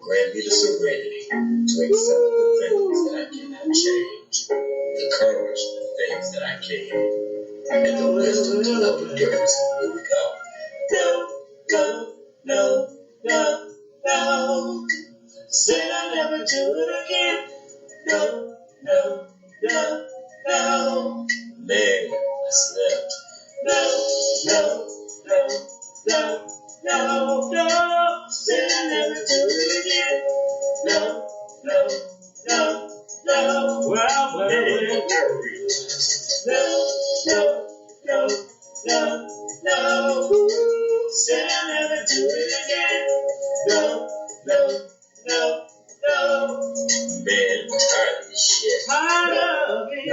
Grant me the serenity to accept the things that I cannot change, the courage for the things that I can, and the wisdom to know the difference. Here we go. No, no, no, no, no. Said I'll never do it again. No, no, no, no. Man, I slept. No, no, no, no, no, no. Said I'll never do it again. No, no, no, no. Well, no, no, no, no, no. Said I'll never do it again. No, no, no, no. Man, I'm tired of this shit. I love you.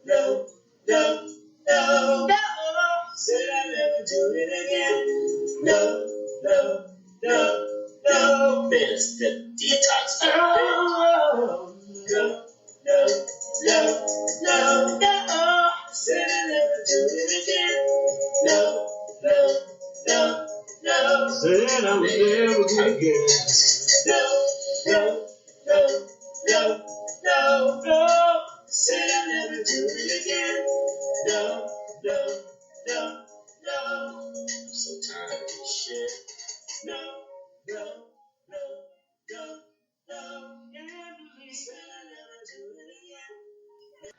No, no, no, no. Said I'll never do it again. No, no, no, no. Man, it's the detox. Oh, no, no, no, no, no. Said I'll never do it again. No, no, no, no. Said I would never do it again. No, no, no, no, no, no. Said I'll never do it again. No, no, no, no. I'm so tired of this shit. No, no, no, no, no. Can't believe said I'll never do it again.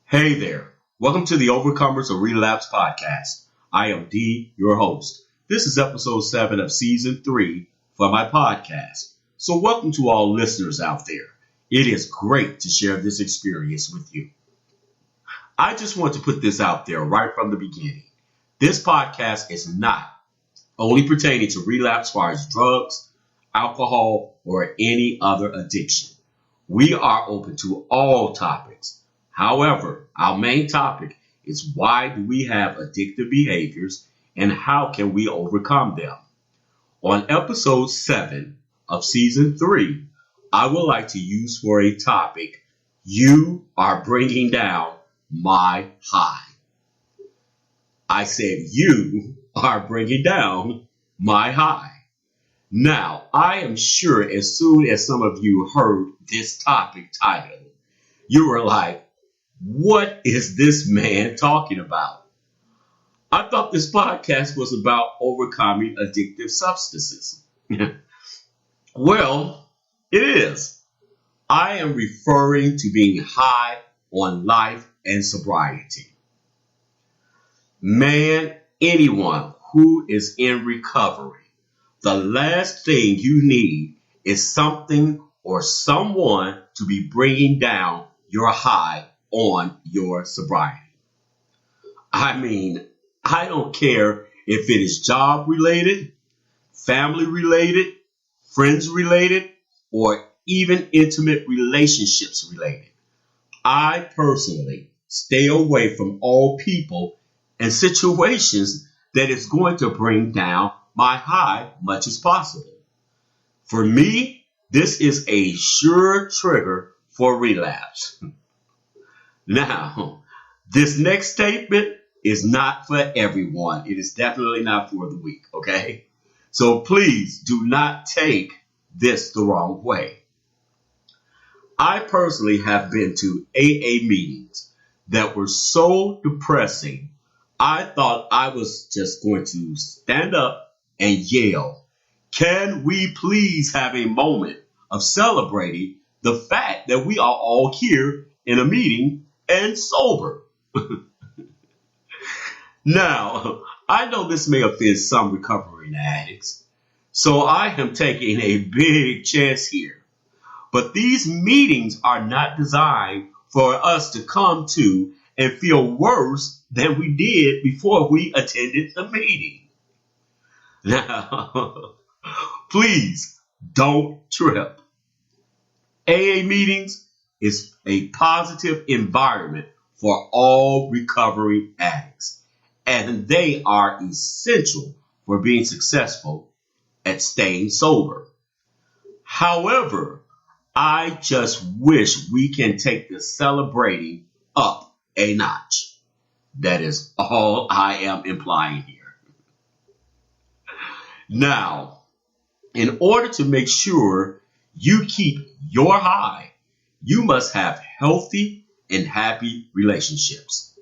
Hey there. Welcome to the Overcomers of Relapse podcast. I am D, your host. This is episode 7 of season 3 for my podcast. So welcome to all listeners out there. It is great to share this experience with you. I just want to put this out there right from the beginning. This podcast is not only pertaining to relapse as far as drugs, alcohol, or any other addiction. We are open to all topics. However, our main topic is why do we have addictive behaviors and how can we overcome them? On episode 7 of season 3, I would like to use for a topic, you are bringing down my high. I said you are bringing down my high. Now, I am sure as soon as some of you heard this topic title, you were like, what is this man talking about? I thought this podcast was about overcoming addictive substances. Well, it is. I am referring to being high on life and sobriety. Man, anyone who is in recovery, the last thing you need is something or someone to be bringing down your high on your sobriety. I mean, I don't care if it is job related, family related, friends related, or even intimate relationships related. I personally stay away from all people and situations that is going to bring down my high much as possible. For me, this is a sure trigger for relapse. Now, this next statement is not for everyone. It is definitely not for the weak, okay? So please do not take this the wrong way. I personally have been to AA meetings that were so depressing, I thought I was just going to stand up and yell, can we please have a moment of celebrating the fact that we are all here in a meeting and sober? Now, I know this may offend some recovering addicts, so I am taking a big chance here. But these meetings are not designed for us to come to and feel worse than we did before we attended the meeting. Now, please don't trip. AA meetings is a positive environment for all recovering addicts, and they are essential for being successful at staying sober. However, I just wish we can take the celebrating up a notch. That is all I am implying here. Now, In order to make sure you keep your high, you must have healthy and happy relationships.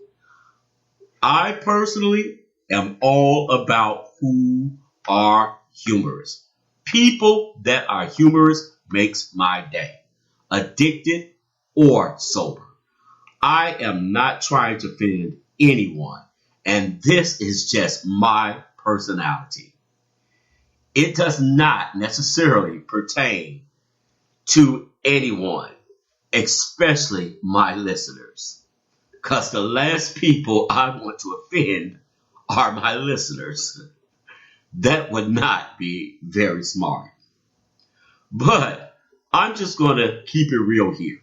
I personally am all about who are humorous. People that are humorous makes my day, addicted or sober. I am not trying to offend anyone, and this is just my personality. It does not necessarily pertain to anyone, especially my listeners, because the last people I want to offend are my listeners. That would not be very smart. But I'm just going to keep it real here.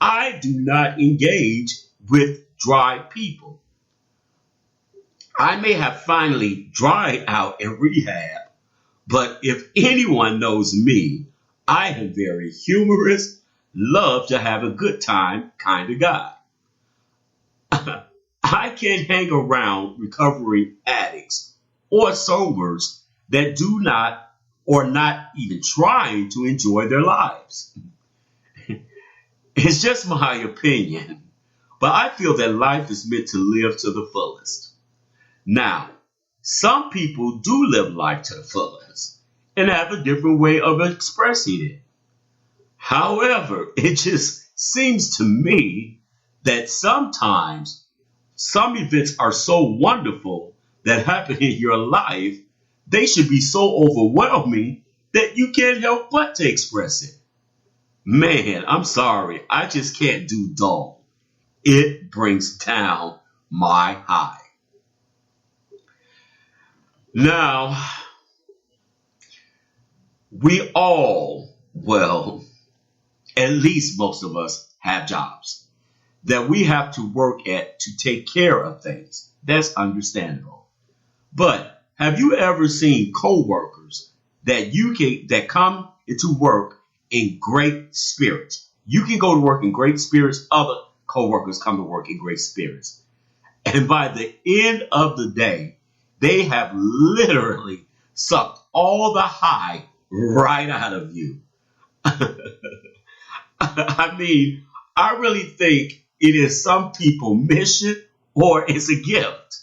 I do not engage with dry people. I may have finally dried out in rehab, but if anyone knows me, I am very humorous, love to have a good time kind of guy. I can't hang around recovering addicts or sobers that do not or not even trying to enjoy their lives. It's just my opinion, but I feel that life is meant to live to the fullest. Now, some people do live life to the fullest and have a different way of expressing it. However, it just seems to me that sometimes some events are so wonderful that happen in your life, they should be so overwhelming that you can't help but to express it. Man, I'm sorry, I just can't do dull. It brings down my high. Now, we all, well, at least most of us have jobs that we have to work at to take care of things. That's understandable. But have you ever seen coworkers that come into work in great spirits? You can go to work in great spirits. Other coworkers come to work in great spirits. And by the end of the day, they have literally sucked all the high right out of you. I mean, I really think it is some people's mission or it's a gift.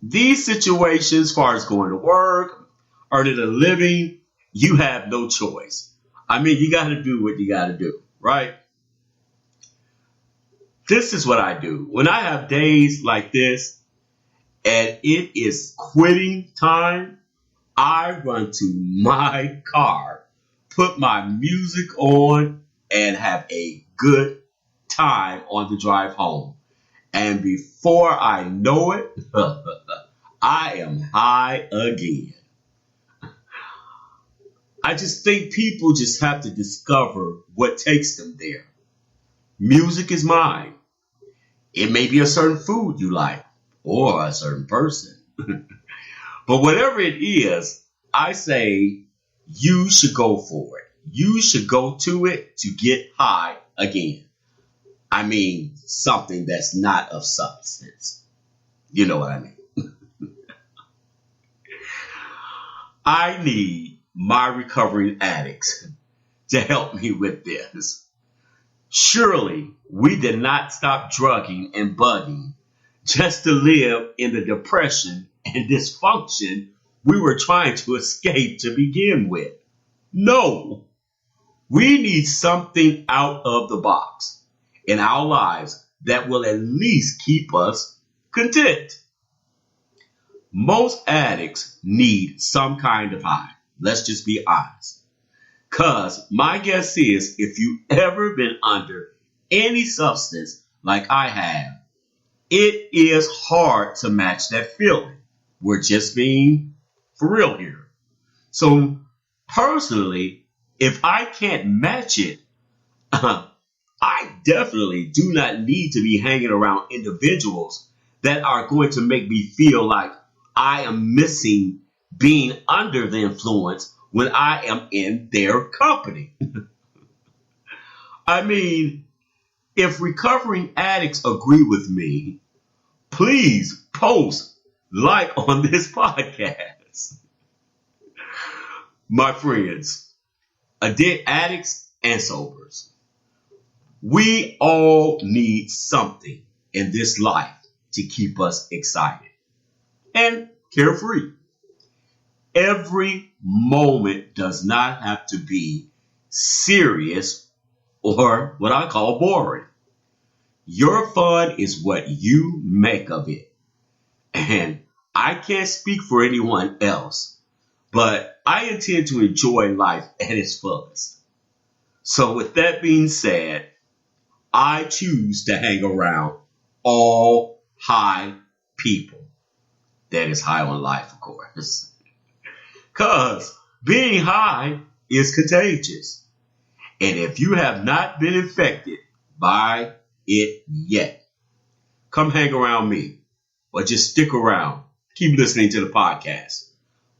These situations, as far as going to work, earning a living, you have no choice. I mean, you got to do what you got to do, right? This is what I do. When I have days like this and it is quitting time, I run to my car, put my music on, and have a good time on the drive home. And before I know it, I am high again. I just think people just have to discover what takes them there. Music is mine. It may be a certain food you like or a certain person. But whatever it is, I say you should go for it. You should go to it to get high again. I mean, something that's not of substance. You know what I mean? I need my recovering addicts to help me with this. Surely we did not stop drugging and bugging just to live in the depression and dysfunction we were trying to escape to begin with. No, we need something out of the box in our lives that will at least keep us content. Most addicts need some kind of high. Let's just be honest. Because my guess is if you've ever been under any substance like I have, it is hard to match that feeling. We're just being for real here. So personally, if I can't match it, I definitely do not need to be hanging around individuals that are going to make me feel like I am missing being under the influence when I am in their company. I mean, if recovering addicts agree with me, please post like on this podcast. My friends, addicts and sobers, we all need something in this life to keep us excited and carefree. Every moment does not have to be serious or what I call boring. Your fun is what you make of it. And I can't speak for anyone else, but I intend to enjoy life at its fullest. So, with that being said, I choose to hang around all high people. That is high on life, of course. Because being high is contagious. And if you have not been infected by it yet, come hang around me or just stick around. Keep listening to the podcast,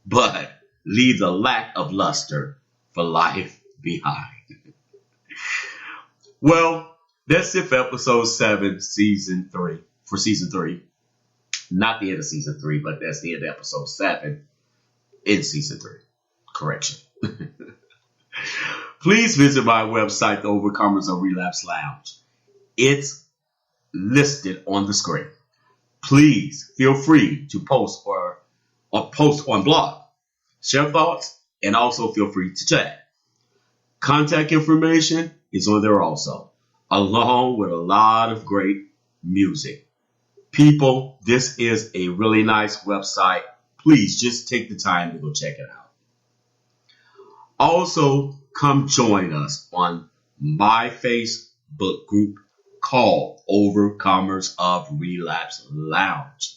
but leave the lack of luster for life behind. Well, that's it for episode 7, season 3. For season 3. Not the end of season 3, but that's the end of episode 7 in season 3. Correction. Please visit my website, The Overcomers of Relapse Lounge. It's listed on the screen. Please feel free to post or post on blog, share thoughts, and also feel free to chat. Contact information is on there also, along with a lot of great music. People, this is a really nice website. Please just take the time to go check it out. Also, come join us on my Facebook group called Overcomers of Relapse Lounge.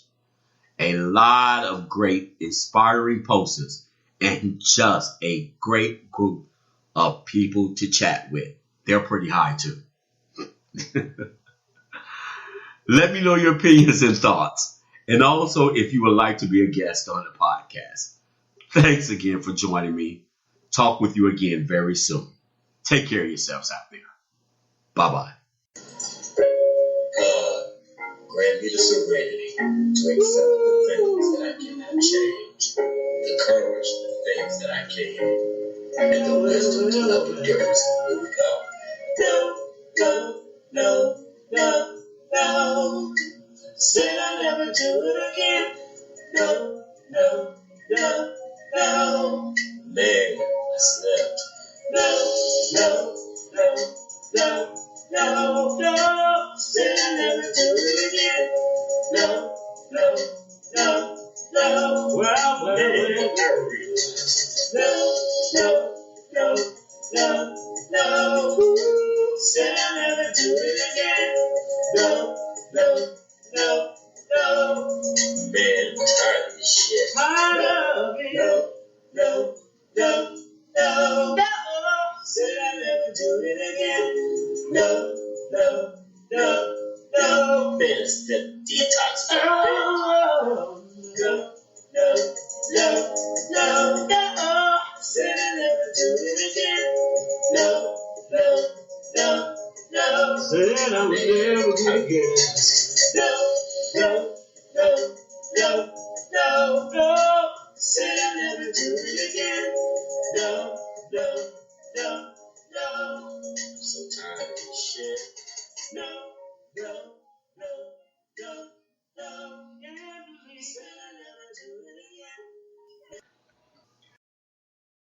A lot of great inspiring posts and just a great group of people to chat with. They're pretty high too. Let me know your opinions and thoughts. And also if you would like to be a guest on the podcast. Thanks again for joining me. Talk with you again very soon. Take care of yourselves out there. Bye-bye. God, grant me the serenity to accept the things that I cannot change, the courage for the things that I can, and the wisdom to love endurance and move on. No, no, no, no, no. Said I'll never do it again. No, no, no, no. Man, I slept. No, no, no, no, no, no. Said I'll never do it again. No, no, no, no. Well, no, no, no, no, no. Said I'll never do it again. No, no, no, no. Man, I'm tired of this shit. Tired of it. No, no, no, no, no. Said I'll never do it again. No, no, no, no. Man, it's the detox. No, no, no, no, no, no. Said I'll never do it again. No, no, no, no. Said I would never do it again. No, no, no, no, no, no. Said I'll never do it